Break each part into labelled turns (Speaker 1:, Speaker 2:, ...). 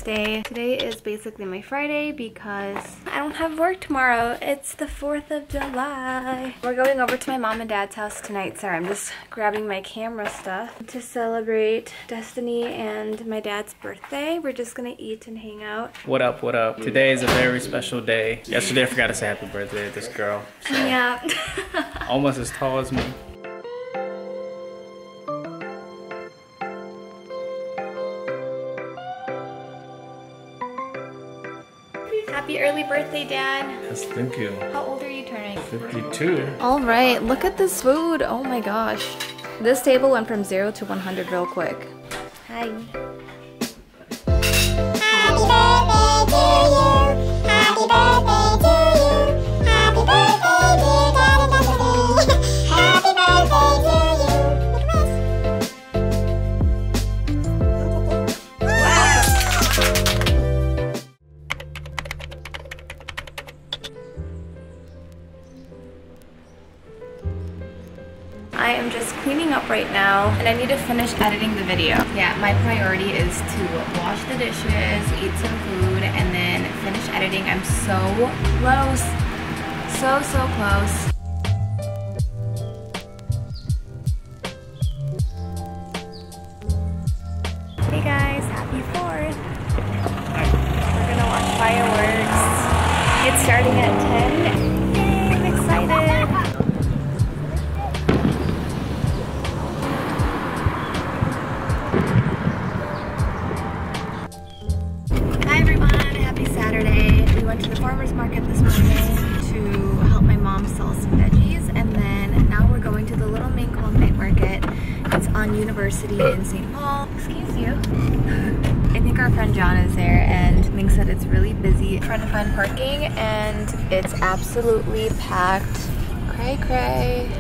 Speaker 1: birthday. Today is basically my Friday because I don't have work tomorrow. It's the 4th of July. We're going over to my mom and dad's house tonight. Sorry, I'm just grabbing my camera stuff to celebrate Destiny and my dad's birthday. We're just gonna eat and hang out.
Speaker 2: What up, what up? Today is a very special day. Yesterday I forgot to say happy birthday to this girl. So
Speaker 1: Yeah.
Speaker 2: almost as tall as me.
Speaker 1: Happy early birthday, Dad.
Speaker 2: Yes, thank you.
Speaker 1: How old are you turning?
Speaker 2: 52.
Speaker 1: All right, look at this food. Oh my gosh. This table went from 0 to 100 real quick. Hi. I am just cleaning up right now and I need to finish editing the video. Yeah, my priority is to wash the dishes, eat some food, and then finish editing. I'm so close. So close. Hey guys, happy 4th. We're gonna watch fireworks. It's starting at 10. Yay, I'm excited. To the farmer's market this morning to help my mom sell some veggies, and then now we're going to the Little Mink Home Night Market. It's on University in St. Paul. Excuse you. I think our friend John is there, and Mink said it's really busy trying to find parking, and it's absolutely packed. Cray cray.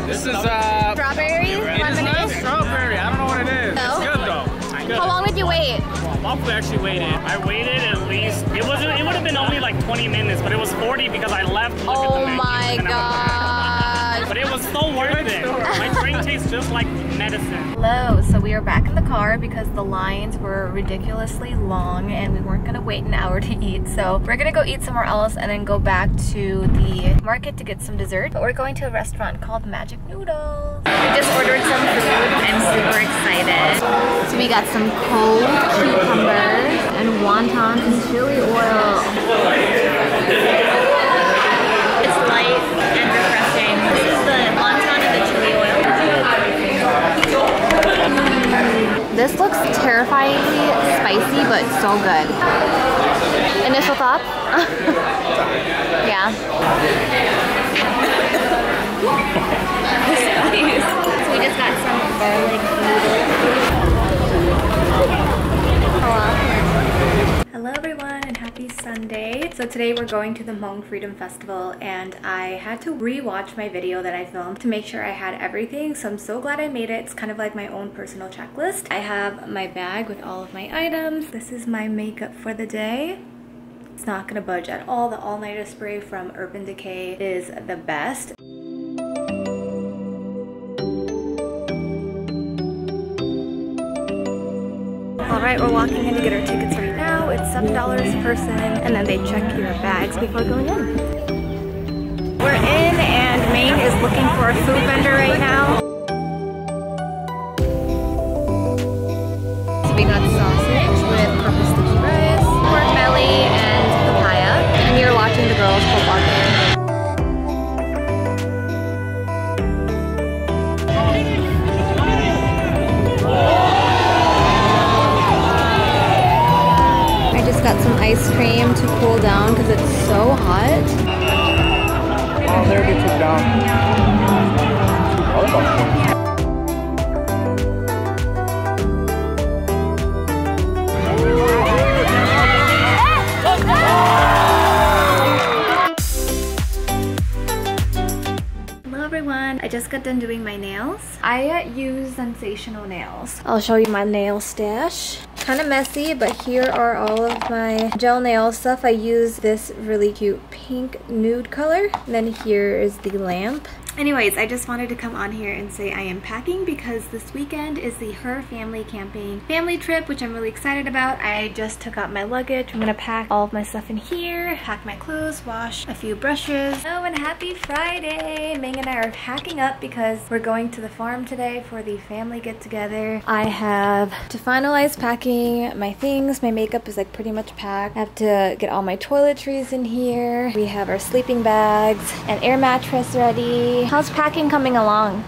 Speaker 2: This is
Speaker 1: strawberry?
Speaker 2: It is not strawberry. I don't know what it is. No? It's good though. Good.
Speaker 1: How long did you wait?
Speaker 2: Well, we actually waited. I waited at least. It would have been only like 20 minutes, but it was 40 because I left to look at the menu. Oh my god! But it was so worth it. My drink tastes just like medicine.
Speaker 1: Hello. So we are back in the car because the lines were ridiculously long and we weren't gonna wait an hour to eat. So we're gonna go eat somewhere else and then go back to the market to get some dessert. But we're going to a restaurant called Magic Noodles. We just ordered some food. I'm super excited. So we got some cold cucumbers and wontons and chili oil. It's light and refreshing. This is the wonton and the chili oil. This looks terrifyingly spicy, but so good. Initial thoughts? Yeah. So we just got some garlic noodles. Hello everyone and happy Sunday. So today we're going to the Hmong Freedom Festival and I had to re-watch my video that I filmed to make sure I had everything. So I'm so glad I made it. It's kind of like my own personal checklist. I have my bag with all of my items. This is my makeup for the day. It's not gonna budge at all. The all-nighter spray from Urban Decay is the best. Alright, we're walking in to get our tickets right now. It's $7 a person, and then they check your bags before going in. We're in, and Maine is looking for a food vendor right now. So we got sausage with purple sticky rice, pork belly, and papaya. And you're watching the girls football game. Got some ice cream to cool down because it's so hot.
Speaker 2: Oh, there we took down.
Speaker 1: got done doing my nails. I use Sensational Nails. I'll show you my nail stash. Kind of messy, but here are all of my gel nail stuff. I use this really cute pink nude color. And then here is the lamp. Anyways, I just wanted to come on here and say I am packing because this weekend is the Her family camping family trip, which I'm really excited about. I just took out my luggage. I'm gonna pack all of my stuff in here, pack my clothes, wash a few brushes. Oh, and happy Friday! Ming and I are packing up because we're going to the farm today for the family get-together. I have to finalize packing my things. My makeup is like pretty much packed. I have to get all my toiletries in here. We have our sleeping bags, an air mattress ready. How's packing coming along?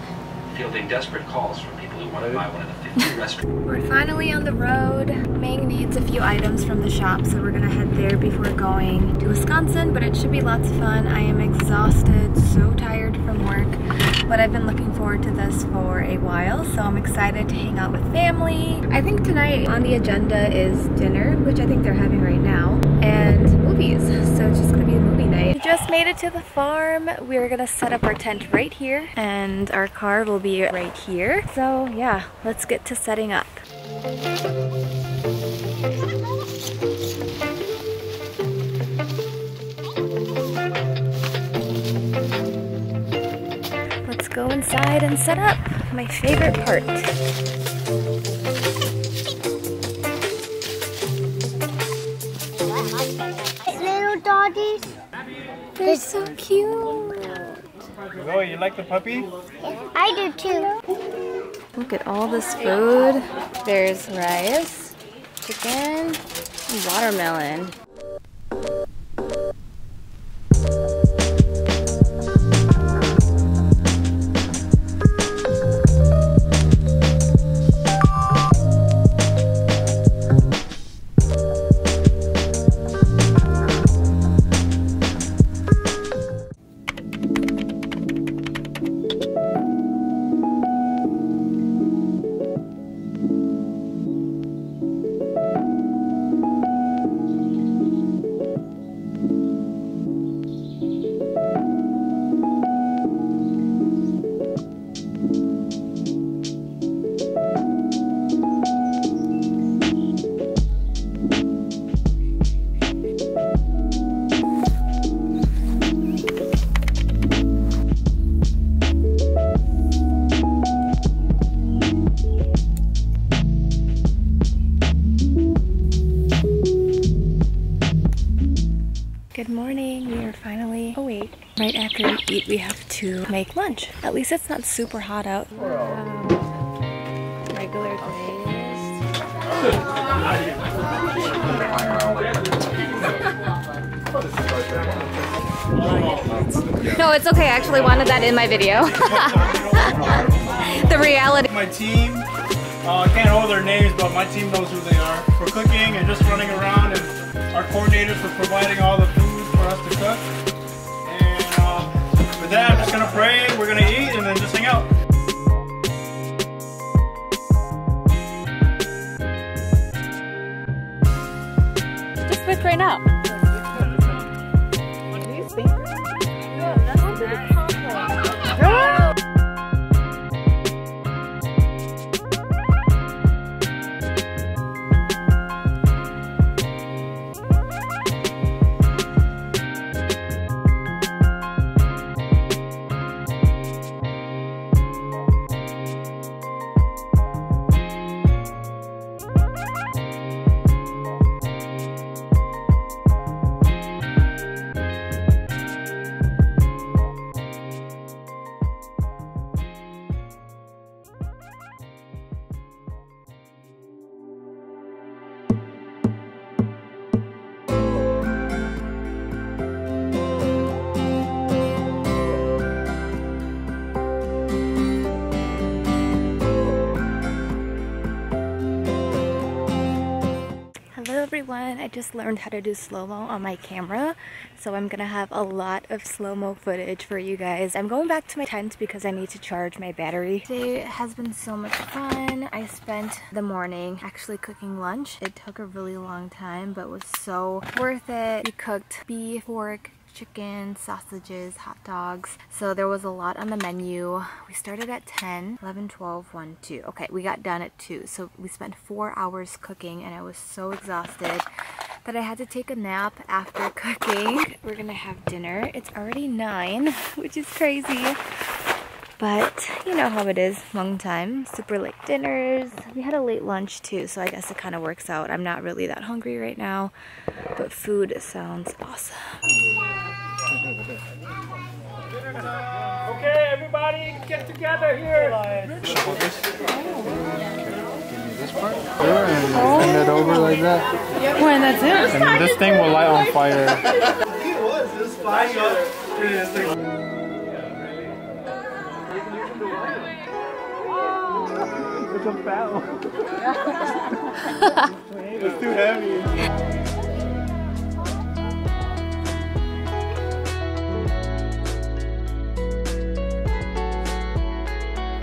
Speaker 3: Fielding desperate calls from people who want to buy one of the 50 restaurants.
Speaker 1: We're finally on the road. Ming needs a few items from the shop, so we're gonna head there before going to Wisconsin, but it should be lots of fun. I am exhausted, so tired from work, but I've been looking forward to this for a while, so I'm excited to hang out with family. I think tonight on the agenda is dinner, which I think they're having right now, and movies, so it's just gonna be a movie night. We just made it to the farm. We're gonna set up our tent right here, and our car will be right here. So yeah, let's get to setting up. Let's go inside and set up. My favorite part.
Speaker 4: Little doggies.
Speaker 1: They're so cute.
Speaker 5: Oh, you like the puppy?
Speaker 4: I do too.
Speaker 1: Look at all this food. There's rice, chicken, and watermelon. Good morning, we are finally awake. Right after we eat, we have to make lunch. At least it's not super hot out. Regular glazed. No, it's okay. I actually wanted that in my video. The reality.
Speaker 5: My team, I can't hold their names, but my team knows who they are. For cooking and just running around, and our coordinators for providing all the food for us to cook. And with that, I'm just gonna pray, we're gonna eat, and then just hang out.
Speaker 1: Just switch right now. Everyone, I just learned how to do slow-mo on my camera, so I'm gonna have a lot of slow-mo footage for you guys. I'm going back to my tent because I need to charge my battery. Today has been so much fun. I spent the morning actually cooking lunch. It took a really long time but was so worth it. We cooked beef, pork, chicken, sausages, hot dogs. So there was a lot on the menu. We started at 10, 11, 12, 1, 2. Okay, we got done at 2. So we spent 4 hours cooking and I was so exhausted that I had to take a nap after cooking. We're gonna have dinner. It's already 9, which is crazy. But you know how it is, Hmong time, super late dinners. We had a late lunch too, so I guess it kind of works out. I'm not really that hungry right now, but food sounds awesome.
Speaker 5: Okay, everybody, get together here.
Speaker 6: This part? And it over like that.
Speaker 1: When that's it.
Speaker 6: And this thing will light on fire.
Speaker 5: This fire. It's a fat one. It's too heavy.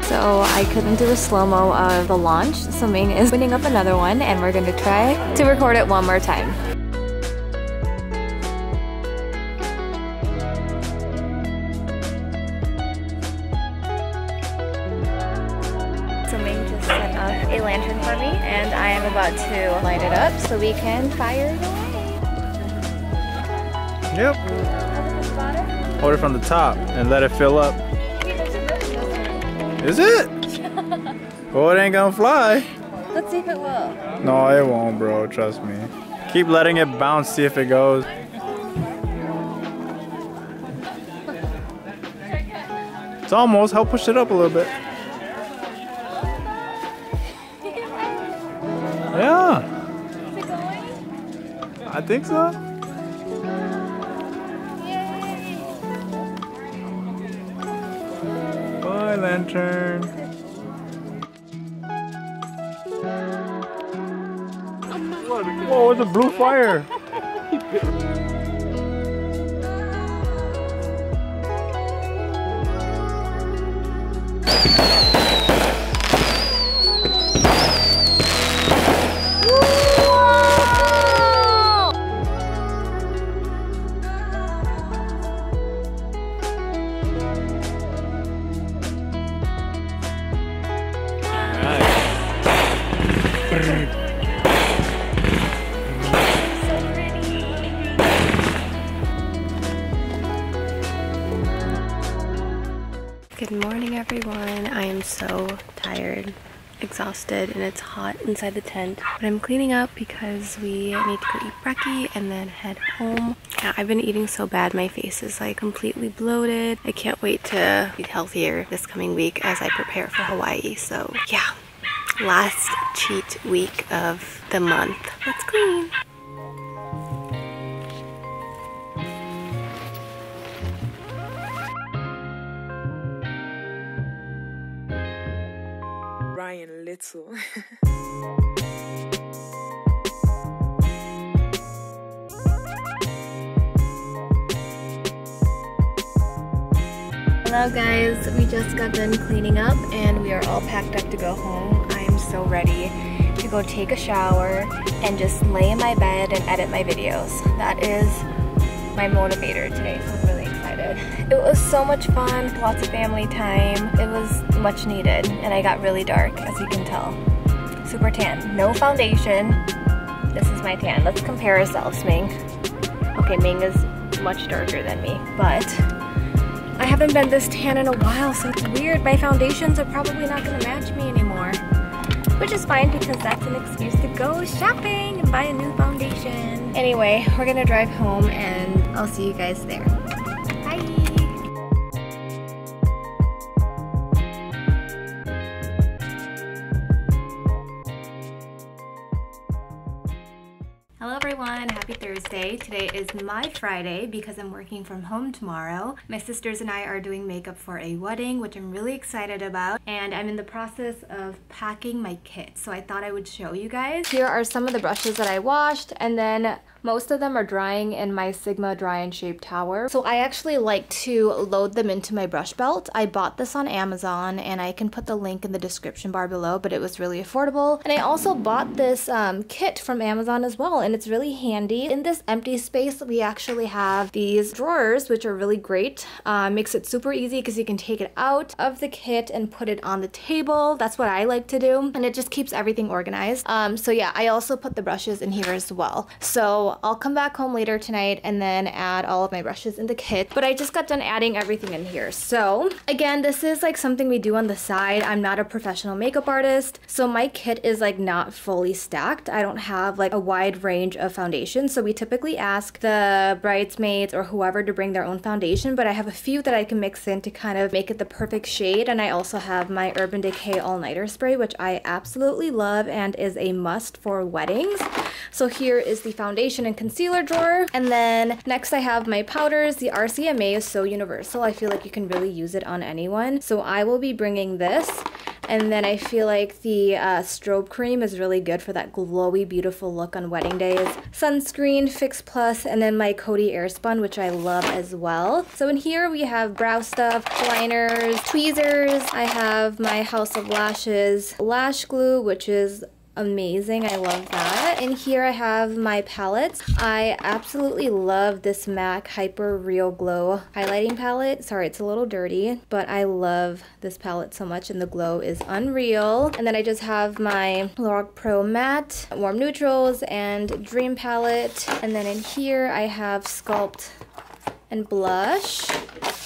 Speaker 1: So I couldn't do a slow-mo of the launch, so Ming is winning up another one and we're gonna try to record it one more time. So Ming just set up a lantern for me and I am about to light it up so we can fire it away.
Speaker 6: Yep. Hold it from the top and let it fill up. Is it? Oh, it ain't gonna fly.
Speaker 1: Let's see if it will.
Speaker 6: No, it won't, bro. Trust me. Keep letting it bounce, see if it goes. It's almost. Help push it up a little bit. Yeah.
Speaker 1: Is it going?
Speaker 6: I think so. Bye, lantern. Whoa, it's a blue fire.
Speaker 1: Good morning, everyone. I am so tired, exhausted, and it's hot inside the tent. But I'm cleaning up because we need to go eat brekkie and then head home. Yeah, I've been eating so bad. My face is like completely bloated. I can't wait to eat healthier this coming week as I prepare for Hawaii. So yeah, last cheat week of the month. Let's clean.
Speaker 7: Ryan Little.
Speaker 1: Hello guys, we just got done cleaning up and we are all packed up to go home. I am so ready to go take a shower and just lay in my bed and edit my videos. That is my motivator today, so I'm really excited. It was so much fun, lots of family time. It was much needed and I got really dark, as you can tell. Super tan, no foundation. This is my tan. Let's compare ourselves, Ming. Okay, Ming is much darker than me, but I haven't been this tan in a while, so it's weird. My foundations are probably not gonna match me anymore, which is fine because that's an excuse to go shopping and buy a new foundation. Anyway, we're gonna drive home and I'll see you guys there. Bye! Hello everyone, happy Thursday. Today is my Friday because I'm working from home tomorrow. My sisters and I are doing makeup for a wedding, which I'm really excited about, and I'm in the process of packing my kit, so I thought I would show you guys. Here are some of the brushes that I washed, and then most of them are drying in my Sigma Dry and Shape Tower. So I actually like to load them into my brush belt. I bought this on Amazon and I can put the link in the description bar below, but it was really affordable. And I also bought this kit from Amazon as well, and it's really handy handy. In this empty space, we actually have these drawers, which are really great. Makes it super easy because you can take it out of the kit and put it on the table. That's what I like to do, and it just keeps everything organized. So yeah, I also put the brushes in here as well. So I'll come back home later tonight and then add all of my brushes in the kit, but I just got done adding everything in here. So again, this is like something we do on the side. I'm not a professional makeup artist, so my kit is like not fully stacked. I don't have like a wide range of foundations, so we typically ask the bridesmaids or whoever to bring their own foundation, but I have a few that I can mix in to kind of make it the perfect shade. And I also have my Urban Decay All-Nighter Spray, which I absolutely love and is a must for weddings. So here is the foundation and concealer drawer. And then next I have my powders. The RCMA is so universal. I feel like you can really use it on anyone. So I will be bringing this. And then I feel like the strobe cream is really good for that glowy, beautiful look on wedding days. Sunscreen, Fix Plus, and then my Coty Airspun, which I love as well. So in here we have brow stuff, liners, tweezers. I have my House of Lashes lash glue, which is amazing. I love that. In here I have my palettes. I absolutely love this MAC Hyper Real Glow highlighting palette. Sorry, it's a little dirty, but I love this palette so much and the glow is unreal. And then I just have my Lorac Pro Matte, Warm Neutrals, and Dream palette. And then in here I have Sculpt and blush,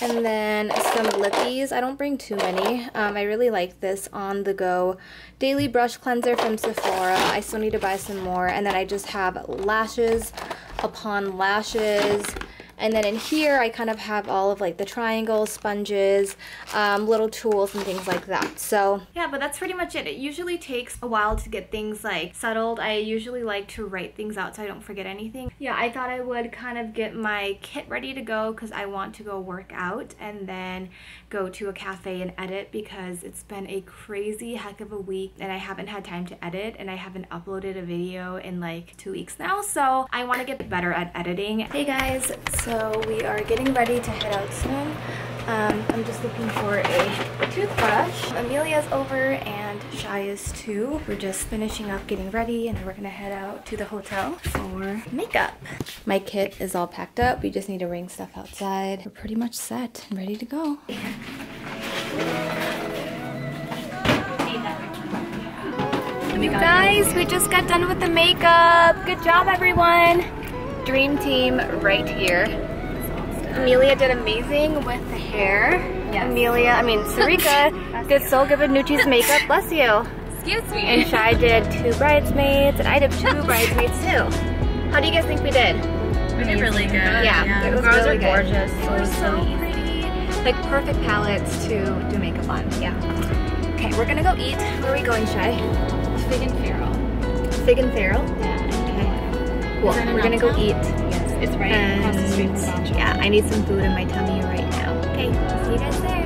Speaker 1: and then some lippies. I don't bring too many. I really like this On The Go Daily Brush Cleanser from Sephora. I still need to buy some more. And then I just have lashes upon lashes. And then in here, I kind of have all of like the triangles, sponges, little tools and things like that. So yeah, but that's pretty much it. It usually takes a while to get things like settled. I usually like to write things out so I don't forget anything. Yeah, I thought I would kind of get my kit ready to go because I want to go work out and then go to a cafe and edit because it's been a crazy heck of a week and I haven't had time to edit and I haven't uploaded a video in like 2 weeks now. So I want to get better at editing. Hey guys, so we are getting ready to head out soon. I'm just looking for a toothbrush. Amelia's over and Shai is too. We're just finishing up getting ready and then we're gonna head out to the hotel for makeup. My kit is all packed up. We just need to bring stuff outside. We're pretty much set and ready to go. You guys, we just got done with the makeup. Good job, everyone. Dream team right here. Amelia did amazing with the hair. Yes. Sarika did so good with Nucci's makeup. Bless you.
Speaker 7: Excuse me.
Speaker 1: And Shai did 2 bridesmaids, and I did 2 bridesmaids too. How do you guys think we did?
Speaker 7: We did really good.
Speaker 1: Yeah, it was
Speaker 7: girls
Speaker 1: really
Speaker 7: are gorgeous.
Speaker 1: Good. They were so pretty. Like perfect palettes to do makeup on. Yeah. Okay, we're gonna go eat. Where are we going, Shai?
Speaker 7: Fig and Farrell.
Speaker 1: Fig and Farrell?
Speaker 7: Yeah.
Speaker 1: Okay. Cool. We're gonna go eat.
Speaker 7: Yes, it's right across the street from Belgium.
Speaker 1: Yeah, I need some food in my tummy right now. Okay, see you guys there.